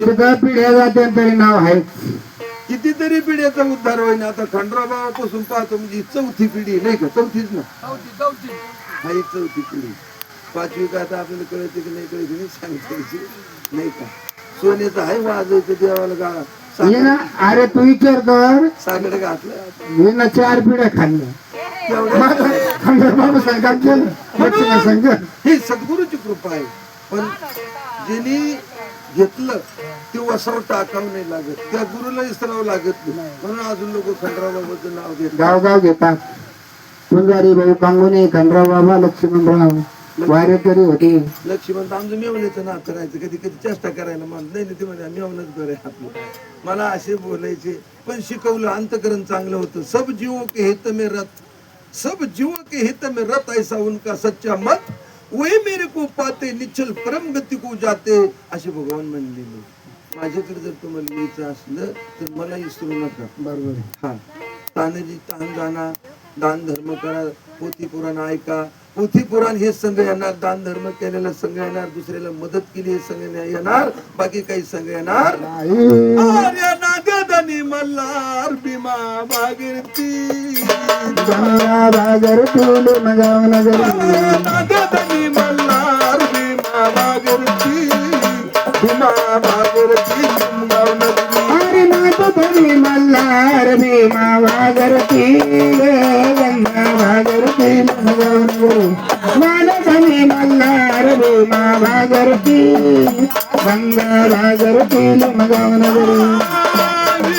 तिथं पिढ्या जाते तरी नाव आहे. कितीतरी पिढ्याचा उद्धार होईना. आता खंडराबापासून पाहतो म्हणजे चौथी पिढी नाही का? चौथीच ना, हा ही चौथी पिढी. पाचवी का आता आपल्याला कळते की नाही कळते नाही सांगतायची नाही का? सोन्याचं आहे वाजवायचं देवाला गा ये ना. अरे तू विचार कर, सागड घातलं मी ना 4 पिढ्या खाल्ल्या. खंडोबाबा संघात केलं लक्ष्मण संघ. ही सद्गुरूची कृपा आहे. पण ज्यांनी घेतलं ते वसाव टाकावं नाही लागत, त्या गुरुला विसरावं लागत नाही. म्हणून अजून लोक खंडराबाबाचं नाव घेतात, गावगाव घेतात. फुलवारी भाऊ कांगोने, खंडराव बाबा, लक्ष्मणराव वारेकरी होते. लक्ष्मण आमचं मेवण्याचं नाव करायचं, कधी कधी चेष्टा करायला मान नाही ते म्हणजे मेवणच बरं आहे आपलं. मला असे बोलायचे पण शिकवलं, अंतकरण चांगलं होतं. सब जीवों के हित में रत, सब जीवों के हित में रत, ऐसा उनका सच्चा मत, वही मेरे को पाते निश्चल परम गती को जाते, असे भगवान म्हणलेले. माझ्याकडे जर तुम्हाला यायचं असलं तर मला विसरू नका. बरोबर. हा, तानाजी तान जाणा, दान धर्म करा, पोथी पुराण ऐका. पोथी पुराण हे संघ येणार, दान धर्म केलेला संघ येणार, दुसऱ्याला मदत केली हे संघ येणार, बाकी काही संघ येणार. आर्य नागदनी मल्हार भीमा भागीरथी, भागीरथी मगाव नगरी. नागदनी मल्हार भीमा भागीरथी, भीमा भागीरथी मगाव नगरी. अरे नागदनी मल्हार भीमा भागीरथी, गंगा भागीरथी मगाव नगरी. नागदनी मल्हार भीमा भागीरथी, गंगा भागीरथी मगाव नगरी.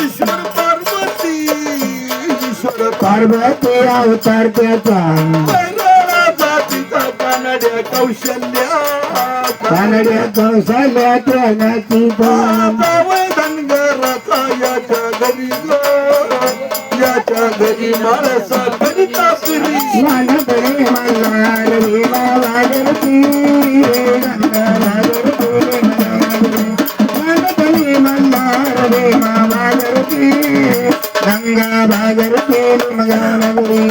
ईश्वर पार्वती, ईश्वर पार्वती अवतार त्याचा, जातीचा कानड्या कौशल्या, कानड्या कौशल्या त्याची धनगराचा याच्या घरी ग, याच्या घरी माणसा करिता सुरी. नागदनी मल्हार भीमा भागीरथी, गंगा भागीरथी नागदनी मल्हार भीमा भागीरथी, गंगा भागीरथी मगाव नगरी.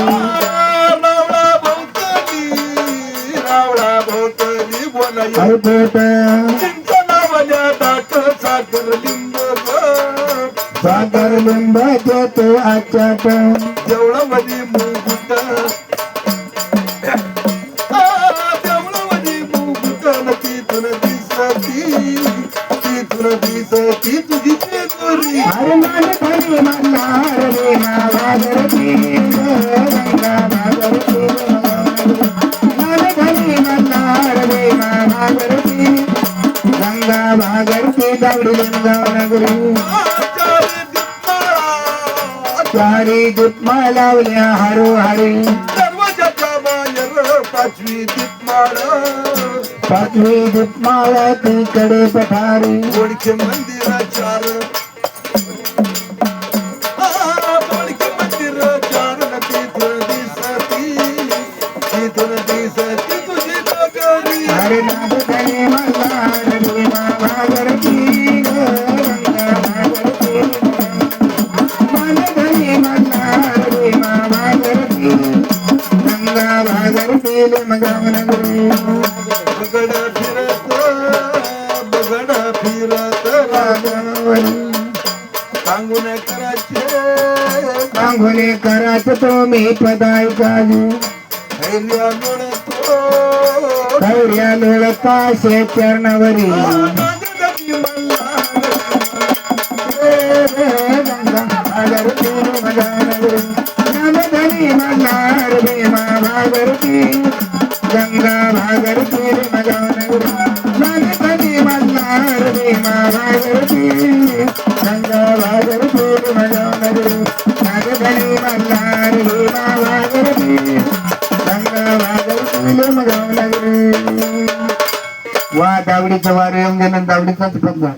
रावळा भोवतरी बोलाय हरपोट चिंतनावल्या दाट सागर लिंब ग, सागर लिंब देतो आचाट. देवळावली मुकुट, देवळावली मुकुट, तिथून दिसती, तिथून दिसती तुझी गोरी. अरे नागदनी मल्हार भीमा भागीरथी, गंगा भागीरथी नागदनी मल्हार भीमा भागीरथी, गंगा भागीरथी दावडी मगाव नगरी. चारी दीपमाळ लावल्या हरोहरी, दरवाजाच्या बाहेर 5वी दीपमाळ, 5वी दीपमाळ तिकडे पठारी. बोडके मंदिर 4, बोडके मंदिर 4, तिथून दिसती, तिथून दिसती तुझी डोगरी. अरे नागदनी मल्हार भीमा भागीरथी, गंगा भागीरथी नागदनी मल्हार भीमा भागीरथी, गंगा भागीरथी मगाव नगरी. बगड फिरत, बगड फिरत राजावरी सांगून करायचे, सांगुने कराच तुम्ही पदाय काजू. धैर्य लोळतो, धैर्य लोळता शे चरणावरी. नागदनी मल्हार गंगा भागीरथी मगाव नगरी. नागदनी मल्हार भीमा भागीरथी, गंगा भागीरथी मगाव नगरी. नागदनी मल्हार भीमा भागीरथी, गंगा भागीरथी मगाव नगरी. नागदनी मल्हार भीमा भागीरथी, गंगा भागीरथी मगाव नगरी. वा दावडीचं वार येऊन गेलं, दावडीचाच पद झाला.